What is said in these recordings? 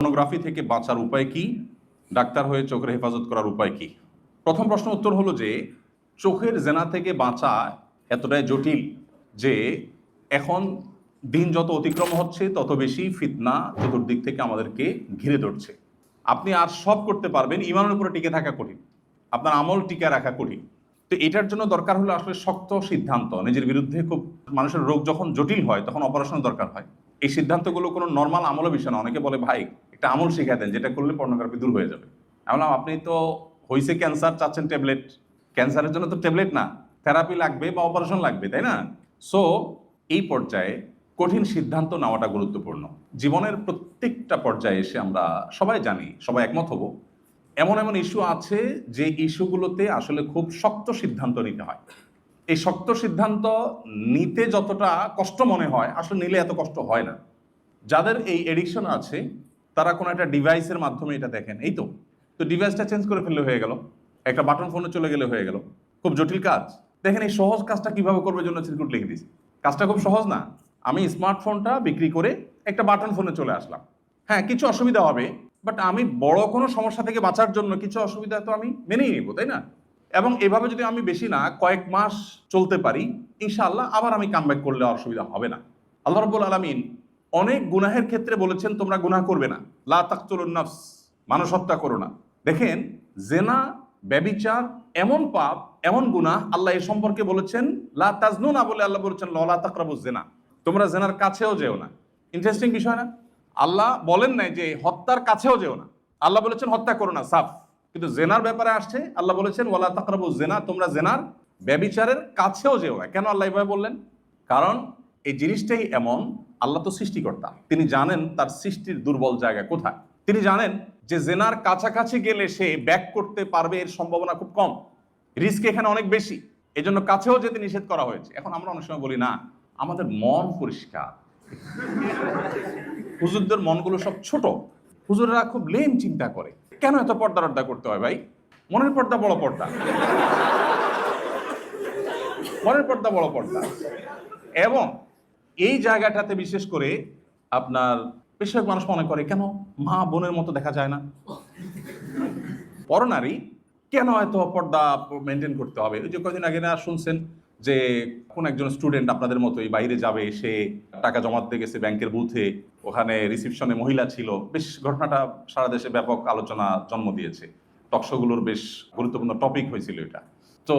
Pornography থেকে বাঁচার উপায় কি? ডাক্তার হয়ে চোখের হেফাজত করার উপায় কি? প্রথম প্রশ্ন উত্তর হলো যে চোখের জেনা থেকে বাঁচা এতটাই জটিল যে এখন দিন যত অতিক্রম হচ্ছে তত বেশি ফিতনা চতুর্দিক থেকে আমাদেরকে ঘিরে ধরছে। আপনি আর সব করতে পারবেন, ইমানের উপরে টিকে থাকা কঠিন, আপনার আমল টিকে রাখা কঠিন। তো এটার জন্য দরকার হলো আসলে শক্ত সিদ্ধান্ত, নিজের বিরুদ্ধে খুব মানুষের রোগ যখন জটিল হয় তখন অপারেশনের দরকার হয়। এই সিদ্ধান্তগুলো কোনো নর্মাল আমলের বিষয় না। অনেকে বলে ভাই একটা আমল শিখা দেন যেটা করলে পর্নোগ্রাফি দূর হয়ে যাবে। আমি বললাম আপনি তো হয়েছে ক্যান্সার, চাচ্ছেন ট্যাবলেট। ক্যান্সারের জন্য তো ট্যাবলেট না, থেরাপি লাগবে বা অপারেশন লাগবে, তাই না? সো এই পর্যায়ে কঠিন সিদ্ধান্ত নেওয়াটা গুরুত্বপূর্ণ। জীবনের প্রত্যেকটা পর্যায়ে এসে আমরা সবাই জানি, সবাই একমত হব, এমন এমন ইস্যু আছে যে ইস্যুগুলোতে আসলে খুব শক্ত সিদ্ধান্ত নিতে হয়। এই শক্ত সিদ্ধান্ত নিতে যতটা কষ্ট মনে হয় আসলে নিলে এত কষ্ট হয় না। যাদের এই এডিকশন আছে তারা কোনো একটা ডিভাইসের মাধ্যমে এটা দেখেন, এই তো ডিভাইসটা চেঞ্জ করে ফেললে হয়ে গেল, একটা বাটন ফোনে চলে গেলে হয়ে গেল। খুব জটিল কাজ। দেখেন এই সহজ কাজটা কিভাবে করবে জন্য সিলকুট লিখে দিয়েছি। কাজটা খুব সহজ না। আমি স্মার্টফোনটা বিক্রি করে একটা বাটন ফোনে চলে আসলাম। হ্যাঁ, কিছু অসুবিধা হবে, বাট আমি বড় কোনো সমস্যা থেকে বাঁচার জন্য কিছু অসুবিধা তো আমি মেনেই নিব, তাই না? এবং এভাবে যদি আমি বেশি না কয়েক মাস চলতে পারি, ইনশাআল্লাহ আবার আমি কামব্যাক করলে অসুবিধা হবে না। আল্লাহ রাব্বুল আলামিন অনেক গুনাহের ক্ষেত্রে বলেছেন তোমরা গুনাহ করবে না, লা তাকতুলুন নাফস, মানুষ হত্যা করো না। দেখেন জেনা, ব্যভিচার এমন পাপ, এমন গুনাহ, আল্লাহ এই সম্পর্কে বলেছেন লা তাজনুনা বলে আল্লাহ বলেছেন লা তাকরাবুজ জেনা, তোমরা জেনার কাছেও যেও না। ইন্টারেস্টিং বিষয় না? আল্লাহ বলেন নাই যে হত্যার কাছেও যেও না, আল্লাহ বলেছেন হত্যা করো না, সাফ। কিন্তু জেনার ব্যাপারে আসছে আল্লাহ বলেছেন ওয়ালা তাকরাবুজ জেনা, তোমরা জেনার ব্যভিচারের কাছেও যেও না। কেন আল্লাহ এভাবে বললেন? কারণ এই জিনিসটাই এমন, আল্লাহ তো সৃষ্টিকর্তা, তিনি জানেন তার সৃষ্টির দুর্বল জায়গা কোথায়। তিনি জানেন যে জেনার কাছাকাছি গেলে সে ব্যাক করতে পারবে এর সম্ভাবনা খুব কম, রিস্ক এখানে অনেক বেশি, এজন্য কাছেও যেতে নিষেধ করা হয়েছে। এখন আমরা অনেক সময় বলি না আমাদের মন পরিষ্কার, হুজুরদের মনগুলো সব ছোট, হুজুররা খুব লেম চিন্তা করে। কেন এত পর্দা রদ্দা করতে হয় ভাই? মনের পর্দা বড় পর্দা, মনের পর্দা বড় পর্দা। এবং এই জায়গাটাতে বিশেষ করে আপনার বেশিরভাগ মানুষ মনে করে কেন মা বোনের মতো দেখা যায় না, পরনারী কেন এত পর্দা মেনটেন করতে হবে? ওই যে কয়েকদিন আগে না শুনছেন যে কোন একজন স্টুডেন্ট আপনাদের মতোই বাইরে যাবে, সে টাকা জমা দিতে গেছে ব্যাংকের বুথে, ওখানে রিসিপশনে মহিলা ছিল। বেশ ঘটনাটা সারা দেশে ব্যাপক আলোচনা জন্ম দিয়েছে, টকশোগুলোর বেশ গুরুত্বপূর্ণ টপিক হয়েছিল এটা। তো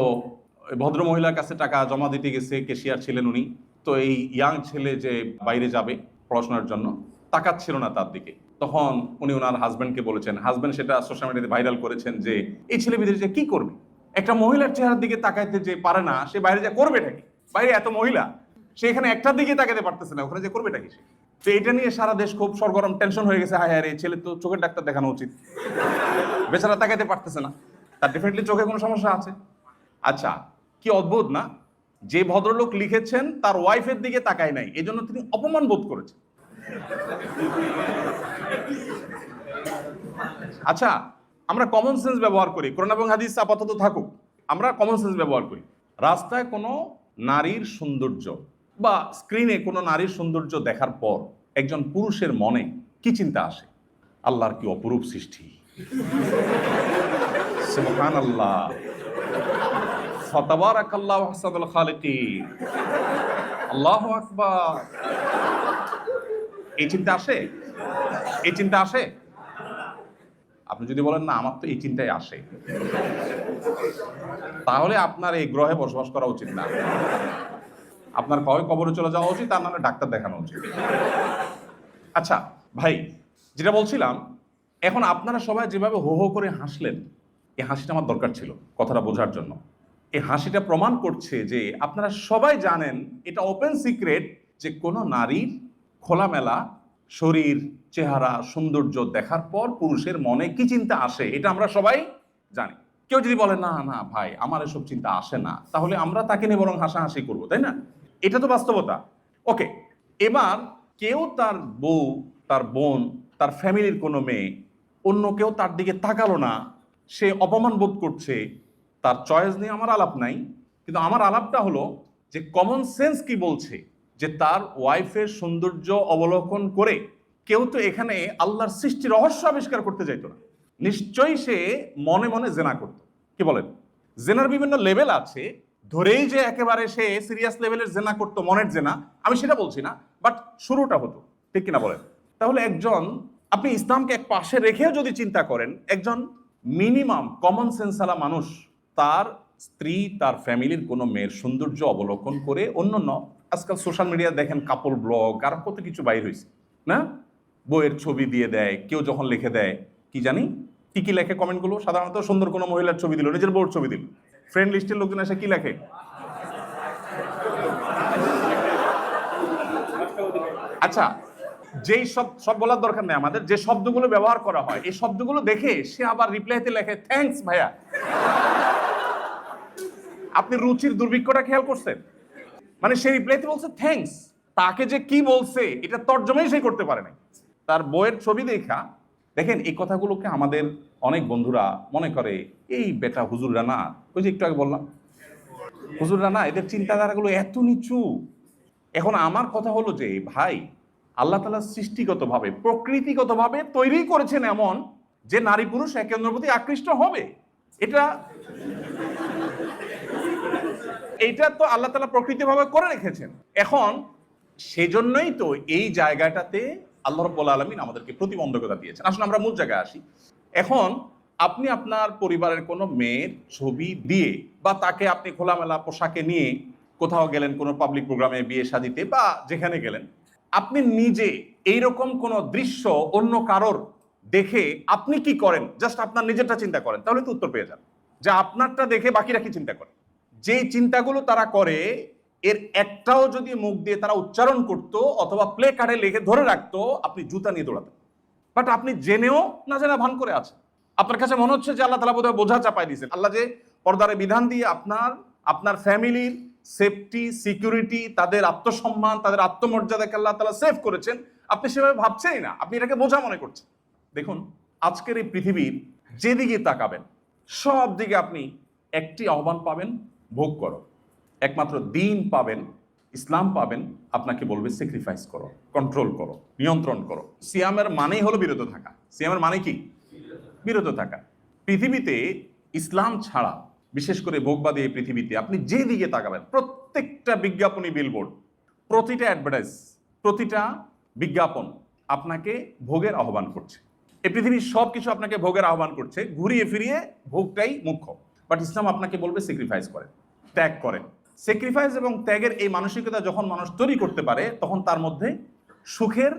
ভদ্র মহিলার কাছে টাকা জমা দিতে গেছে, ক্যাশিয়ার ছিলেন উনি। তো এই ইয়াং ছেলে যে বাইরে যাবে পড়াশোনার জন্য তাকাচ্ছিল না তার দিকে। তখন উনি ওনার হাজব্যান্ডকে বলেছেন, হাজব্যান্ড সেটা সোশ্যাল মিডিয়াতে ভাইরাল করেছেন যে এই ছেলে বিদেশে যে কি করবে, একটা মহিলার চেহারার দিকে তাকাইতে যে পারে না সে বাইরে যা করবেটা কি? বাইরে এত মহিলা, সে এখানে একটার দিকে তাকাতে পারতেছে না, ওখানে যে করবেটা কি সে? তো এটা নিয়ে সারা দেশ খুব সরগরম, টেনশন হয়ে গেছে। হায় হায় রে, ছেলে তো চোখের ডাক্তার দেখানো উচিত, বেচারা তাকাইতে পারতেছে না, তার ডেফিনেটলি চোখে কোনো সমস্যা আছে। আচ্ছা, কি অদ্ভুত না, যে ভদ্রলোক লিখেছেন তার ওয়াইফের দিকে তাকায় নাই, এজন্য তিনি অপমান বোধ করেছেন। আচ্ছা, আমরা কমন সেন্স ব্যবহার করি, কোরআন এবং হাদিস আপাতত থাকুক, আমরা কমন সেন্স ব্যবহার করি। রাস্তায় কোনো নারীর সৌন্দর্য বা স্ক্রিনে কোনো নারীর সৌন্দর্য দেখার পর একজন পুরুষের মনে কি চিন্তা আসে? আল্লাহর কি অপরূপ সৃষ্টি, সুবহানাল্লাহ, ফাতাবারাকাল্লাহু আহসানুল খালিকিন, আল্লাহু আকবার। এই চিন্তা আসে? এই চিন্তা আসে? আপনি যদি বলেন না আমার তো এই চিন্তাই আসে, তাহলে আপনার এই গ্রহে বসবাস করা উচিত না। আপনার হয় কবরে চলে যাওয়া উচিত, তার নাহলে ডাক্তার দেখানো উচিত। আচ্ছা ভাই, যেটা বলছিলাম, এখন আপনারা সবাই যেভাবে হো হো করে হাসলেন, এই হাসিটা আমার দরকার ছিল কথাটা বোঝার জন্য। এই হাসিটা প্রমাণ করছে যে আপনারা সবাই জানেন, এটা ওপেন সিক্রেট, যে কোনো নারীর খোলামেলা শরীর, চেহারা, সৌন্দর্য দেখার পর পুরুষের মনে কি চিন্তা আসে এটা আমরা সবাই জানি। কেউ যদি বলে না না ভাই আমার এসব চিন্তা আসে না, তাহলে আমরা তাকে নিয়ে বরং হাসাহাসি করবো, তাই না? এটা তো বাস্তবতা। ওকে, এবার কেউ তার বউ, তার বোন, তার ফ্যামিলির কোনো মেয়ে, অন্য কেউ তার দিকে তাকালো না, সে অপমান বোধ করছে। তার চয়েস নিয়ে আমার আলাপ নাই, কিন্তু আমার আলাপটা হলো যে কমন সেন্স কি বলছে, যে তার ওয়াইফের সৌন্দর্য অবলোকন করে কেউ তো এখানে আল্লাহর সৃষ্টি রহস্য আবিষ্কার করতে যাইতো না, নিশ্চয়ই সে মনে মনে জেনা করত। কি বলেন? জেনার বিভিন্ন লেভেল আছে, ধরেই যে একেবারে সে সিরিয়াস লেভেলের জেনা করতো, মনের জেনা, আমি সেটা বলছি না, বাট শুরুটা হতো। ঠিক কিনা বলেন? তাহলে একজন, আপনি ইসলামকে এক পাশে রেখেও যদি চিন্তা করেন, একজন মিনিমাম কমন সেন্সালা মানুষ তার স্ত্রী, তার ফ্যামিলির কোনো মেয়ের সৌন্দর্য অবলোকন করে, অন্যান্য আজকাল সোশ্যাল মিডিয়া দেখেন কাপল ব্লগ আর কত কিছু বাইর হয়েছে না, বইয়ের ছবি দিয়ে দেয়, কেউ যখন লিখে দেয় কি জানি কি কি লেখে কমেন্টগুলো, সাধারণত সুন্দর কোনো মহিলার ছবি দিল, নিজের বউর ছবি দিল, ফ্রেন্ড লিস্টের লোকজন এসে কি লেখে, আচ্ছা যেই সব বলার দরকার নেই আমাদের, যে শব্দগুলো ব্যবহার করা হয় এই শব্দগুলো দেখে সে আবার রিপ্লাইতে লেখে থ্যাঙ্কস ভাইয়া। আপনি রুচির দুর্ভিক্ষটা খেয়াল করছেন? মানে সে রিপ্লাইতে বলছে থ্যাঙ্কস, তাকে যে কি বলছে এটা তর্জমাই সে করতে পারে না, তার বইয়ের ছবি দেখা। দেখেন এই কথাগুলোকে আমাদের অনেক বন্ধুরা মনে করে এই বেটা হুজুররা না, ওই যে একটু আগে বললাম হুজুররা না, এদের চিন্তাধারাগুলো এত নিচু। এখন আমার কথা হলো যে ভাই, আল্লাহ তাআলা সৃষ্টিগতভাবে প্রকৃতিগতভাবে তৈরি করেছেন এমন যে নারী পুরুষ একে অন্যের প্রতি আকৃষ্ট হবে। এটা তো আল্লাহ তাআলা প্রকৃতিভাবে করে রেখেছেন। এখন সেজন্যই তো এই জায়গাটাতে আল্লাহ রাব্বুল আলামিন আমাদেরকে প্রতিবন্ধকতা দিয়েছেন। আসলে আমরা মূল জায়গায় আসি। এখন আপনি আপনার পরিবারের কোনো মেয়ের ছবি দিয়ে বা তাকে আপনি খোলামেলা পোশাকে নিয়ে কোথাও গেলেন, কোনো পাবলিক প্রোগ্রামে, বিয়ে শাদিতে বা যেখানে গেলেন, আপনি নিজে এইরকম কোনো দৃশ্য অন্য কারোর দেখে আপনি কি করেন, জাস্ট আপনার নিজেরটা চিন্তা করেন, তাহলে তো উত্তর পেয়ে যান। যে আপনারটা দেখে বাকিরা কি চিন্তা করে, যে চিন্তাগুলো তারা করে এর একটাও যদি মুখ দিয়ে তারা উচ্চারণ করতো অথবা প্লে কার্ডে লিখে ধরে রাখতো, আপনি জুতা নিয়ে দৌড়াতেন। বাট আপনি জেনেও না জানা ভান করে আছেন। আপনার কাছে মনে হচ্ছে যে আল্লাহ তাআলা বোধহয় বোঝা চাপাই দিয়েছেন। আল্লাহ যে পর্দারে বিধান দিয়ে আপনার ফ্যামিলির সেফটি, সিকিউরিটি, তাদের আত্মসম্মান, তাদের আত্মমর্যাদাকে আল্লাহ তাআলা সেভ করেছেন, আপনি সেভাবে ভাবছেনই না, আপনি এটাকে বোঝা মনে করছেন। দেখুন আজকের এই পৃথিবীর যেদিকে তাকাবেন সব দিকে আপনি একটি আহ্বান পাবেন, ভোগ করো। একমাত্র দিন পাবেন, ইসলাম পাবেন, আপনাকে বলবে স্যাক্রিফাইস করো, কন্ট্রোল করো, নিয়ন্ত্রণ করো। সিয়ামের মানেই হলো বিরত থাকা। সিয়ামের মানে কি? বিরত থাকা। পৃথিবীতে ইসলাম ছাড়া, বিশেষ করে ভোগবাদী এই পৃথিবীতে আপনি যে দিকে তাকাবেন, প্রত্যেকটা বিজ্ঞাপনী বিলবোর্ড, প্রতিটা অ্যাডভার্টাইজ, প্রতিটা বিজ্ঞাপন আপনাকে ভোগের আহ্বান করছে। এই পৃথিবীর সবকিছু আপনাকে ভোগের আহ্বান করছে, ঘুরিয়ে ফিরিয়ে ভোগটাই মুখ্য। বাট ইসলাম আপনাকে বলবে স্যাক্রিফাইস করেন, ত্যাগ করেন। স্যাক্রিফাইস এবং ত্যাগের এই মানসিকতা যখন মানুষ তৈরি করতে পারে, তখন তার মধ্যে সুখের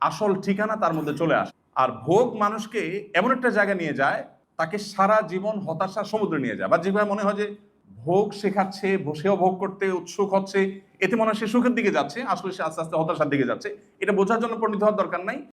আসল ঠিকানা তার মধ্যে চলে আসে। আর ভোগ মানুষকে এমন একটা জায়গায় নিয়ে যায়, তাকে সারা জীবন হতাশার সমুদ্রে নিয়ে যায়। বা যেভাবে মনে হয় যে ভোগ শেখাচ্ছে, সেও ভোগ করতে উৎসুক হচ্ছে, এতে মনে হয় সে সুখের দিকে যাচ্ছে, আসলে সে আস্তে আস্তে হতাশার দিকে যাচ্ছে। এটা বোঝার জন্য পণ্ডিত হওয়ার দরকার নাই।